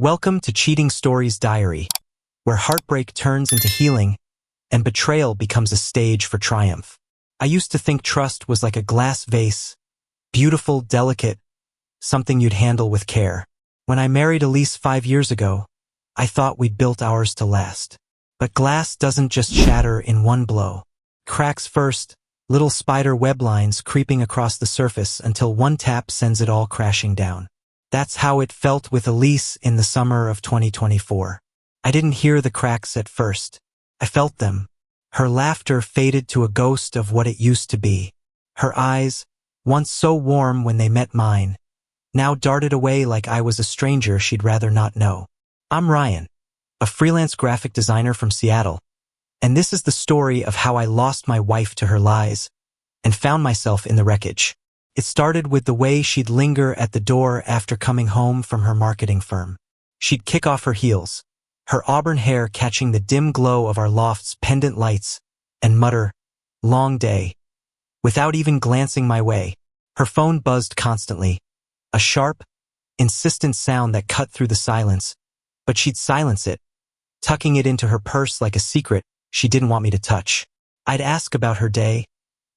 Welcome to Cheating Stories Diary, where heartbreak turns into healing and betrayal becomes a stage for triumph. I used to think trust was like a glass vase, beautiful, delicate, something you'd handle with care. When I married Elise 5 years ago, I thought we'd built ours to last. But glass doesn't just shatter in one blow. Cracks first, little spider web lines creeping across the surface until one tap sends it all crashing down. That's how it felt with Elise in the summer of 2024. I didn't hear the cracks at first. I felt them. Her laughter faded to a ghost of what it used to be. Her eyes, once so warm when they met mine, now darted away like I was a stranger she'd rather not know. I'm Ryan, a freelance graphic designer from Seattle, and this is the story of how I lost my wife to her lies and found myself in the wreckage. It started with the way she'd linger at the door after coming home from her marketing firm. She'd kick off her heels, her auburn hair catching the dim glow of our loft's pendant lights, and mutter, "Long day," without even glancing my way. Her phone buzzed constantly, a sharp, insistent sound that cut through the silence, but she'd silence it, tucking it into her purse like a secret she didn't want me to touch. I'd ask about her day,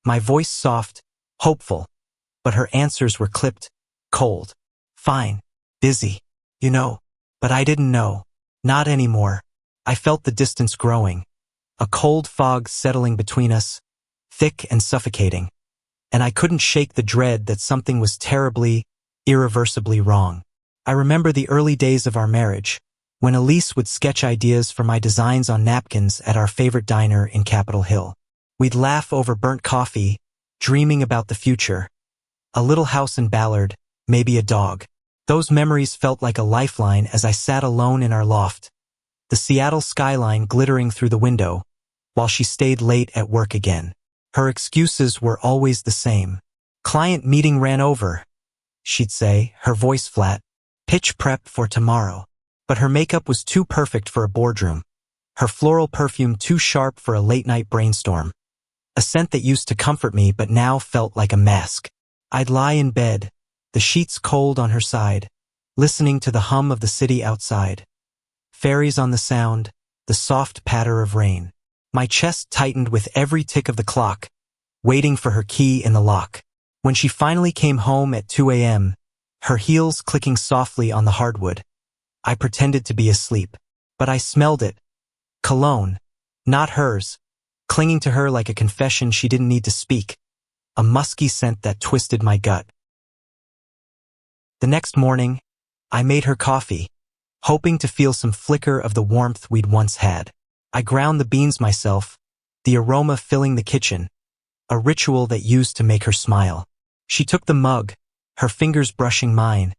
my voice soft, hopeful, but her answers were clipped, cold. "Fine. Busy. You know." But I didn't know. Not anymore. I felt the distance growing, a cold fog settling between us, thick and suffocating, and I couldn't shake the dread that something was terribly, irreversibly wrong. I remember the early days of our marriage, when Elise would sketch ideas for my designs on napkins at our favorite diner in Capitol Hill. We'd laugh over burnt coffee, dreaming about the future. A little house in Ballard, maybe a dog. Those memories felt like a lifeline as I sat alone in our loft, the Seattle skyline glittering through the window, while she stayed late at work again. Her excuses were always the same. "Client meeting ran over," she'd say, her voice flat. "Pitch prep for tomorrow." But her makeup was too perfect for a boardroom, her floral perfume too sharp for a late-night brainstorm. A scent that used to comfort me but now felt like a mask. I'd lie in bed, the sheets cold on her side, listening to the hum of the city outside. Fairies on the sound, the soft patter of rain. My chest tightened with every tick of the clock, waiting for her key in the lock. When she finally came home at 2 a.m., her heels clicking softly on the hardwood, I pretended to be asleep. But I smelled it. Cologne, not hers, clinging to her like a confession she didn't need to speak. A musky scent that twisted my gut. The next morning, I made her coffee, hoping to feel some flicker of the warmth we'd once had. I ground the beans myself, the aroma filling the kitchen, a ritual that used to make her smile. She took the mug, her fingers brushing mine,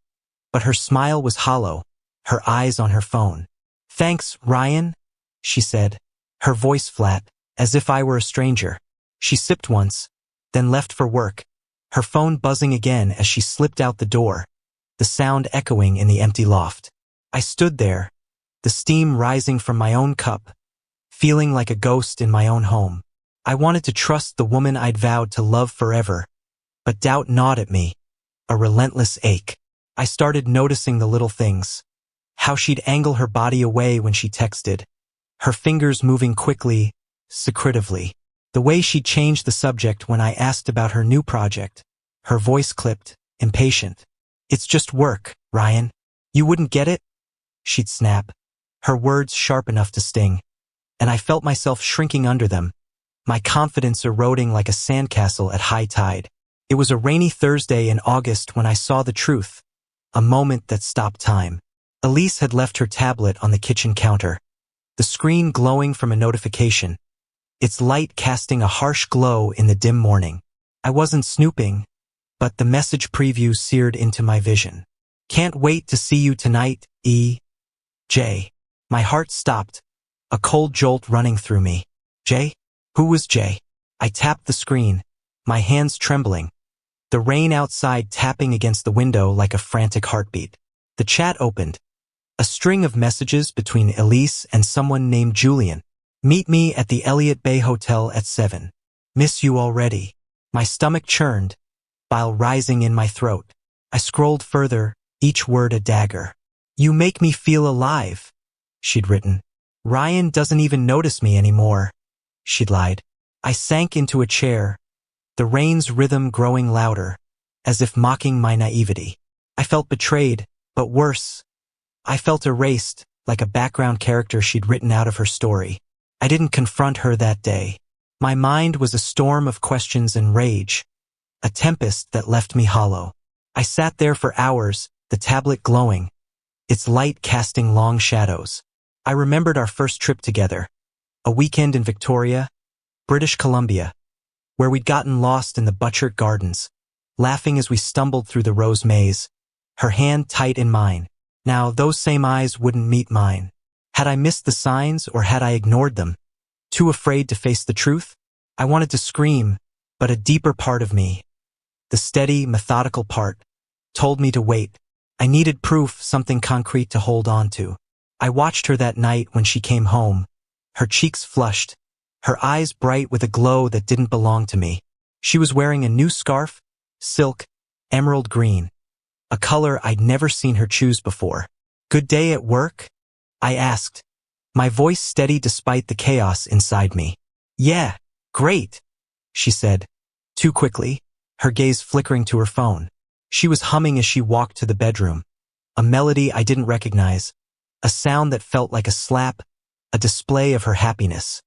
but her smile was hollow, her eyes on her phone. "Thanks, Ryan," she said, her voice flat, as if I were a stranger. She sipped once, then left for work, her phone buzzing again as she slipped out the door, the sound echoing in the empty loft. I stood there, the steam rising from my own cup, feeling like a ghost in my own home. I wanted to trust the woman I'd vowed to love forever, but doubt gnawed at me, a relentless ache. I started noticing the little things, how she'd angle her body away when she texted, her fingers moving quickly, secretively. The way she changed the subject when I asked about her new project, her voice clipped, impatient. "It's just work, Ryan. You wouldn't get it?" she'd snap, her words sharp enough to sting, and I felt myself shrinking under them, my confidence eroding like a sandcastle at high tide. It was a rainy Thursday in August when I saw the truth, a moment that stopped time. Elise had left her tablet on the kitchen counter, the screen glowing from a notification, its light casting a harsh glow in the dim morning. I wasn't snooping, but the message preview seared into my vision. "Can't wait to see you tonight, E.J." My heart stopped, a cold jolt running through me. Jay? Who was Jay? I tapped the screen, my hands trembling, the rain outside tapping against the window like a frantic heartbeat. The chat opened, a string of messages between Elise and someone named Julian. "Meet me at the Elliott Bay Hotel at 7. Miss you already." My stomach churned, bile rising in my throat. I scrolled further, each word a dagger. "You make me feel alive," she'd written. "Ryan doesn't even notice me anymore," she'd lied. I sank into a chair, the rain's rhythm growing louder, as if mocking my naivety. I felt betrayed, but worse, I felt erased, like a background character she'd written out of her story. I didn't confront her that day. My mind was a storm of questions and rage, a tempest that left me hollow. I sat there for hours, the tablet glowing, its light casting long shadows. I remembered our first trip together, a weekend in Victoria, British Columbia, where we'd gotten lost in the Butchert Gardens, laughing as we stumbled through the rose maze, her hand tight in mine. Now, those same eyes wouldn't meet mine. Had I missed the signs or had I ignored them? Too afraid to face the truth? I wanted to scream, but a deeper part of me, the steady, methodical part, told me to wait. I needed proof, something concrete to hold on to. I watched her that night when she came home, her cheeks flushed, her eyes bright with a glow that didn't belong to me. She was wearing a new scarf, silk, emerald green, a color I'd never seen her choose before. "Good day at work?" I asked, my voice steady despite the chaos inside me. "Yeah, great," she said, too quickly, her gaze flickering to her phone. She was humming as she walked to the bedroom, a melody I didn't recognize, a sound that felt like a slap, a display of her happiness.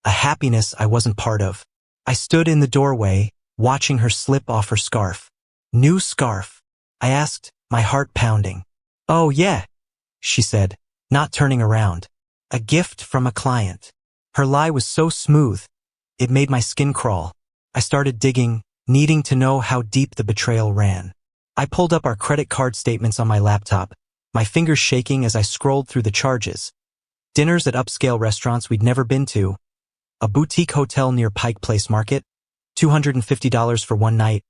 A happiness I wasn't part of. I stood in the doorway, watching her slip off her scarf. "New scarf?" I asked, my heart pounding. "Oh yeah," she said, not turning around. "A gift from a client." Her lie was so smooth, it made my skin crawl. I started digging, needing to know how deep the betrayal ran. I pulled up our credit card statements on my laptop, my fingers shaking as I scrolled through the charges. Dinners at upscale restaurants we'd never been to, a boutique hotel near Pike Place Market, $250 for one night,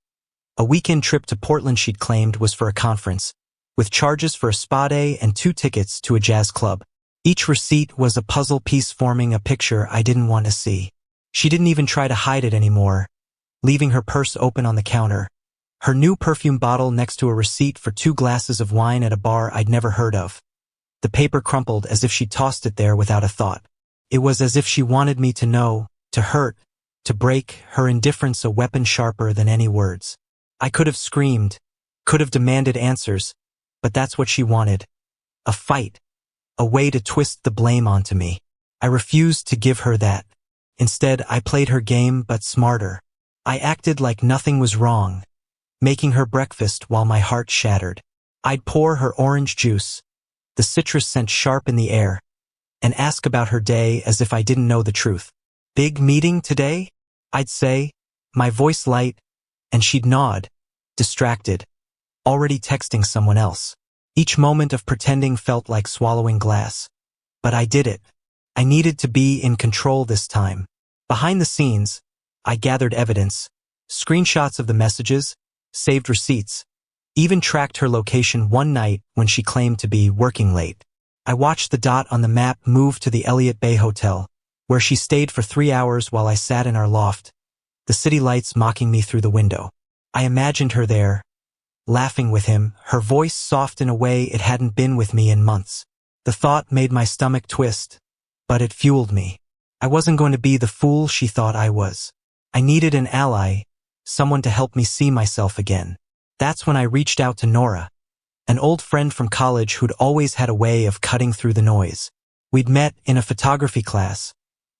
a weekend trip to Portland she'd claimed was for a conference, with charges for a spa day and 2 tickets to a jazz club. Each receipt was a puzzle piece forming a picture I didn't want to see. She didn't even try to hide it anymore, leaving her purse open on the counter, her new perfume bottle next to a receipt for 2 glasses of wine at a bar I'd never heard of. The paper crumpled as if she tossed it there without a thought. It was as if she wanted me to know, to hurt, to break, her indifference a weapon sharper than any words. I could have screamed, could have demanded answers, but that's what she wanted. A fight. A way to twist the blame onto me. I refused to give her that. Instead, I played her game, but smarter. I acted like nothing was wrong, making her breakfast while my heart shattered. I'd pour her orange juice, the citrus scent sharp in the air, and ask about her day as if I didn't know the truth. "Big meeting today?" I'd say, my voice light, and she'd nod, distracted, already texting someone else. Each moment of pretending felt like swallowing glass. But I did it. I needed to be in control this time. Behind the scenes, I gathered evidence, screenshots of the messages, saved receipts, even tracked her location one night when she claimed to be working late. I watched the dot on the map move to the Elliott Bay Hotel, where she stayed for 3 hours while I sat in our loft, the city lights mocking me through the window. I imagined her there, laughing with him, her voice soft in a way it hadn't been with me in months. The thought made my stomach twist, but it fueled me. I wasn't going to be the fool she thought I was. I needed an ally, someone to help me see myself again. That's when I reached out to Nora, an old friend from college who'd always had a way of cutting through the noise. We'd met in a photography class,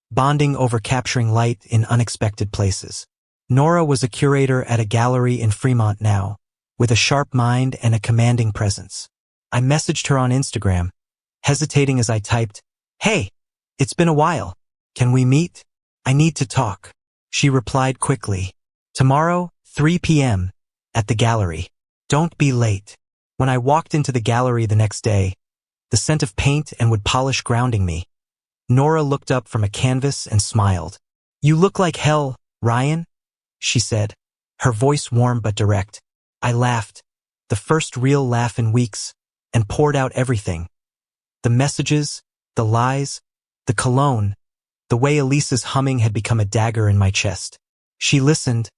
bonding over capturing light in unexpected places. Nora was a curator at a gallery in Fremont now, with a sharp mind and a commanding presence. I messaged her on Instagram, hesitating as I typed, "Hey, it's been a while. Can we meet? I need to talk." She replied quickly, "Tomorrow, 3 p.m., at the gallery. Don't be late." When I walked into the gallery the next day, the scent of paint and wood polish grounding me, Nora looked up from a canvas and smiled. "You look like hell, Ryan," she said, her voice warm but direct. I laughed, the first real laugh in weeks, and poured out everything. The messages, the lies, the cologne, the way Elisa's humming had become a dagger in my chest. She listened,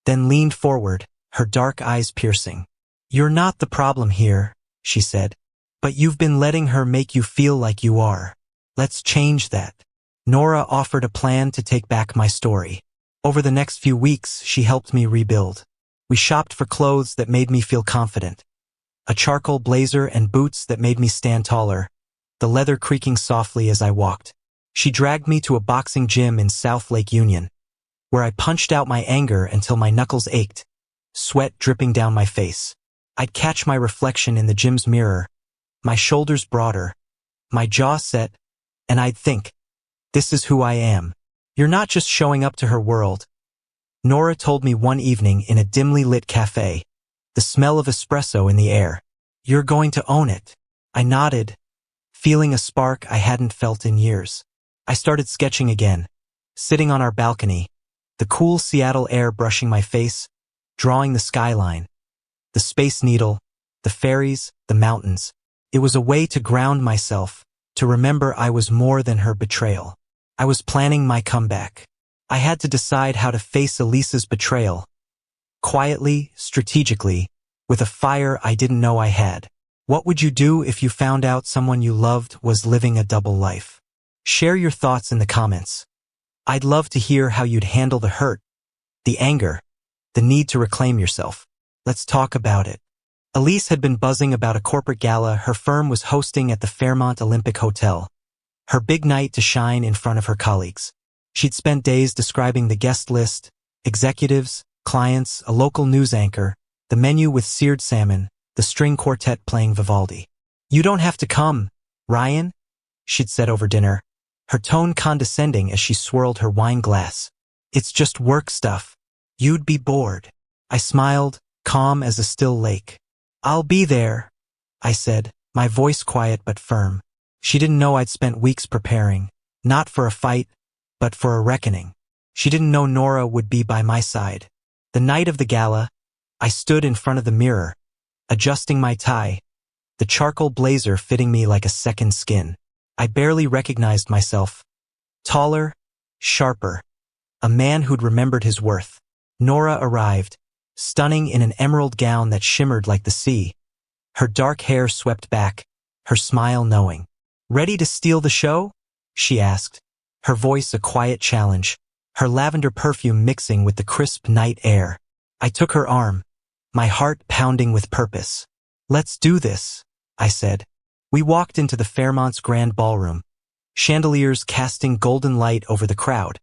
then leaned forward, her dark eyes piercing. "You're not the problem here," she said, But you've been letting her make you feel like you are. Let's change that. Nora offered a plan to take back my story. Over the next few weeks, she helped me rebuild. We shopped for clothes that made me feel confident. A charcoal blazer and boots that made me stand taller, the leather creaking softly as I walked. She dragged me to a boxing gym in South Lake Union, where I punched out my anger until my knuckles ached, sweat dripping down my face. I'd catch my reflection in the gym's mirror, my shoulders broader, my jaw set, and I'd think, this is who I am. You're not just showing up to her world. Nora told me one evening in a dimly lit cafe, the smell of espresso in the air. You're going to own it. I nodded, feeling a spark I hadn't felt in years. I started sketching again, sitting on our balcony, the cool Seattle air brushing my face, drawing the skyline, the Space Needle, the ferries, the mountains. It was a way to ground myself, to remember I was more than her betrayal. I was planning my comeback. I had to decide how to face Elisa's betrayal. Quietly, strategically, with a fire I didn't know I had. What would you do if you found out someone you loved was living a double life? Share your thoughts in the comments. I'd love to hear how you'd handle the hurt, the anger, the need to reclaim yourself. Let's talk about it. Elise had been buzzing about a corporate gala her firm was hosting at the Fairmont Olympic Hotel. Her big night to shine in front of her colleagues. She'd spent days describing the guest list, executives, clients, a local news anchor, the menu with seared salmon, the string quartet playing Vivaldi. You don't have to come, Ryan, she'd said over dinner, her tone condescending as she swirled her wine glass. It's just work stuff. You'd be bored. I smiled, calm as a still lake. I'll be there, I said, my voice quiet but firm. She didn't know I'd spent weeks preparing, not for a fight, but for a reckoning. She didn't know Nora would be by my side. The night of the gala, I stood in front of the mirror, adjusting my tie, the charcoal blazer fitting me like a second skin. I barely recognized myself. Taller, sharper, a man who'd remembered his worth. Nora arrived, stunning in an emerald gown that shimmered like the sea. Her dark hair swept back, her smile knowing. Ready to steal the show? She asked, her voice a quiet challenge, her lavender perfume mixing with the crisp night air. I took her arm, my heart pounding with purpose. Let's do this, I said. We walked into the Fairmont's grand ballroom, chandeliers casting golden light over the crowd,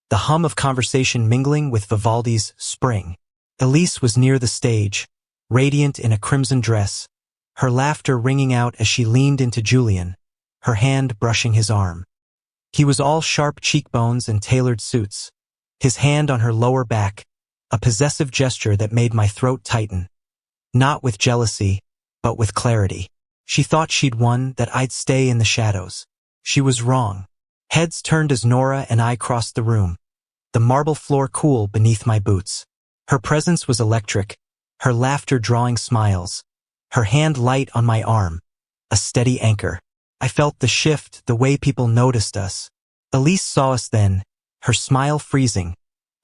the hum of conversation mingling with Vivaldi's Spring. Elise was near the stage, radiant in a crimson dress, her laughter ringing out as she leaned into Julian, her hand brushing his arm. He was all sharp cheekbones and tailored suits, his hand on her lower back, a possessive gesture that made my throat tighten. Not with jealousy, but with clarity. She thought she'd won, that I'd stay in the shadows. She was wrong. Heads turned as Nora and I crossed the room, the marble floor cool beneath my boots. Her presence was electric, her laughter drawing smiles, her hand light on my arm, a steady anchor. I felt the shift, the way people noticed us. Elise saw us then, her smile freezing,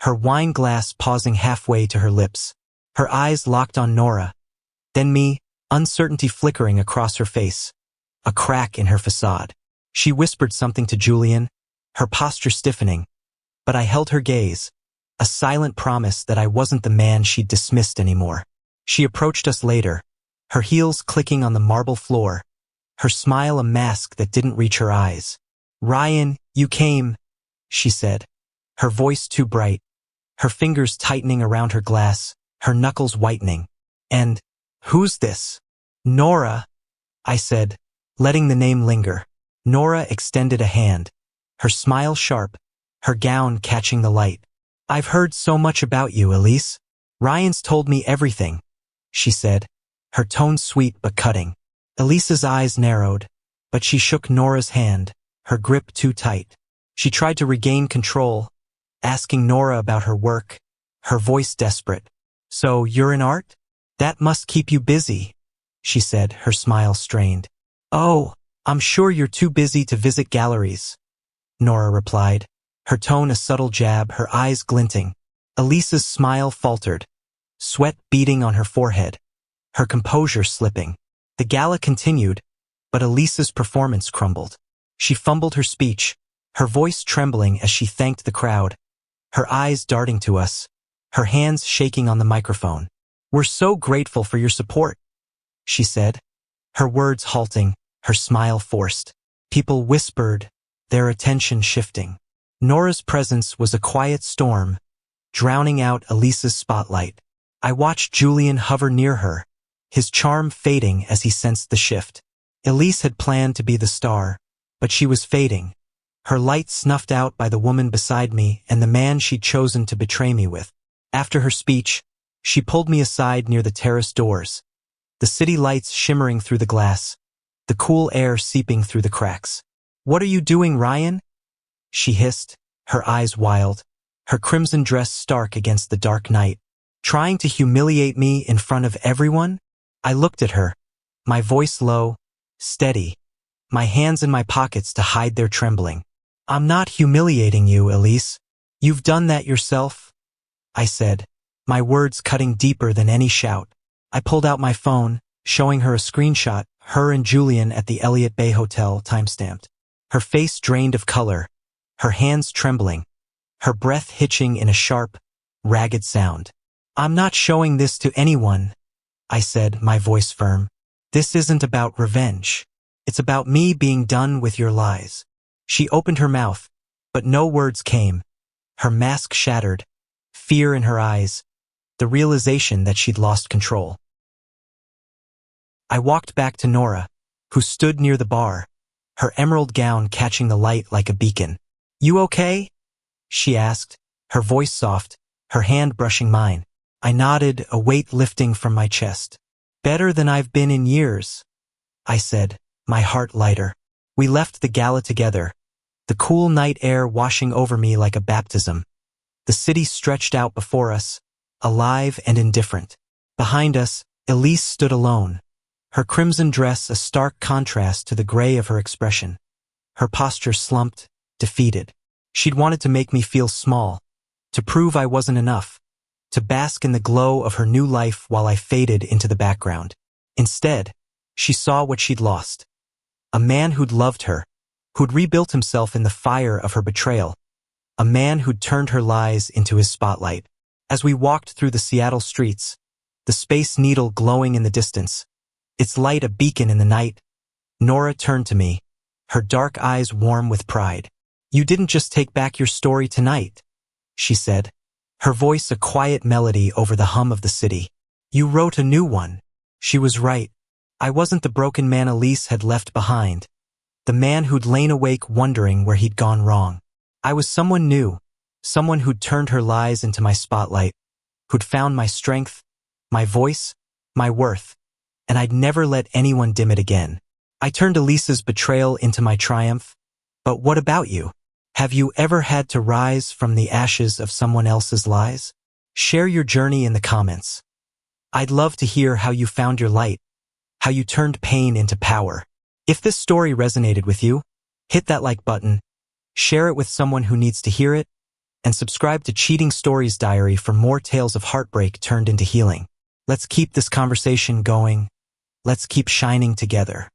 her wine glass pausing halfway to her lips. Her eyes locked on Nora, then me, uncertainty flickering across her face, a crack in her facade. She whispered something to Julian, her posture stiffening, but I held her gaze, a silent promise that I wasn't the man she'd dismissed anymore. She approached us later, her heels clicking on the marble floor, her smile a mask that didn't reach her eyes. Ryan, you came, she said, her voice too bright, her fingers tightening around her glass, her knuckles whitening. And, who's this? Nora, I said, letting the name linger. Nora extended a hand, her smile sharp, her gown catching the light. I've heard so much about you, Elise. Ryan's told me everything, she said, her tone sweet but cutting. Elisa's eyes narrowed, but she shook Nora's hand, her grip too tight. She tried to regain control, asking Nora about her work, her voice desperate. So you're in art? That must keep you busy, she said, her smile strained. Oh, I'm sure you're too busy to visit galleries, Nora replied, her tone a subtle jab, her eyes glinting. Elisa's smile faltered, sweat beading on her forehead, her composure slipping. The gala continued, But Elise's performance crumbled. She fumbled her speech, her voice trembling as she thanked the crowd, her eyes darting to us, her hands shaking on the microphone. "We're so grateful for your support," she said, her words halting, her smile forced. People whispered, their attention shifting. Nora's presence was a quiet storm, drowning out Elise's spotlight. I watched Julian hover near her, his charm fading as he sensed the shift. Elise had planned to be the star, but she was fading, her light snuffed out by the woman beside me and the man she'd chosen to betray me with. After her speech, she pulled me aside near the terrace doors, the city lights shimmering through the glass, the cool air seeping through the cracks. "What are you doing, Ryan?" she hissed, her eyes wild, her crimson dress stark against the dark night. "Trying to humiliate me in front of everyone?" I looked at her, my voice low, steady, my hands in my pockets to hide their trembling. "I'm not humiliating you, Elise. You've done that yourself," I said, my words cutting deeper than any shout. I pulled out my phone, showing her a screenshot, her and Julian at the Elliott Bay Hotel, timestamped. Her face drained of color, her hands trembling, her breath hitching in a sharp, ragged sound. "I'm not showing this to anyone," I said, my voice firm. "This isn't about revenge. It's about me being done with your lies." She opened her mouth, but no words came. Her mask shattered, fear in her eyes, the realization that she'd lost control. I walked back to Nora, who stood near the bar, her emerald gown catching the light like a beacon. "You okay?" she asked, her voice soft, her hand brushing mine. I nodded, a weight lifting from my chest. "Better than I've been in years," I said, my heart lighter. We left the gala together, the cool night air washing over me like a baptism. The city stretched out before us, alive and indifferent. Behind us, Elise stood alone, her crimson dress a stark contrast to the gray of her expression. Her posture slumped, defeated. She'd wanted to make me feel small, to prove I wasn't enough, to bask in the glow of her new life while I faded into the background. Instead, she saw what she'd lost. A man who'd loved her, who'd rebuilt himself in the fire of her betrayal, a man who'd turned her lies into his spotlight. As we walked through the Seattle streets, the Space Needle glowing in the distance, its light a beacon in the night, Nora turned to me, her dark eyes warm with pride. "You didn't just take back your story tonight," she said, her voice a quiet melody over the hum of the city. "You wrote a new one." She was right. I wasn't the broken man Elise had left behind, the man who'd lain awake wondering where he'd gone wrong. I was someone new, someone who'd turned her lies into my spotlight, who'd found my strength, my voice, my worth, and I'd never let anyone dim it again. I turned Elise's betrayal into my triumph. But what about you? Have you ever had to rise from the ashes of someone else's lies? Share your journey in the comments. I'd love to hear how you found your light, how you turned pain into power. If this story resonated with you, hit that like button, share it with someone who needs to hear it, and subscribe to Cheating Stories Diary for more tales of heartbreak turned into healing. Let's keep this conversation going. Let's keep shining together.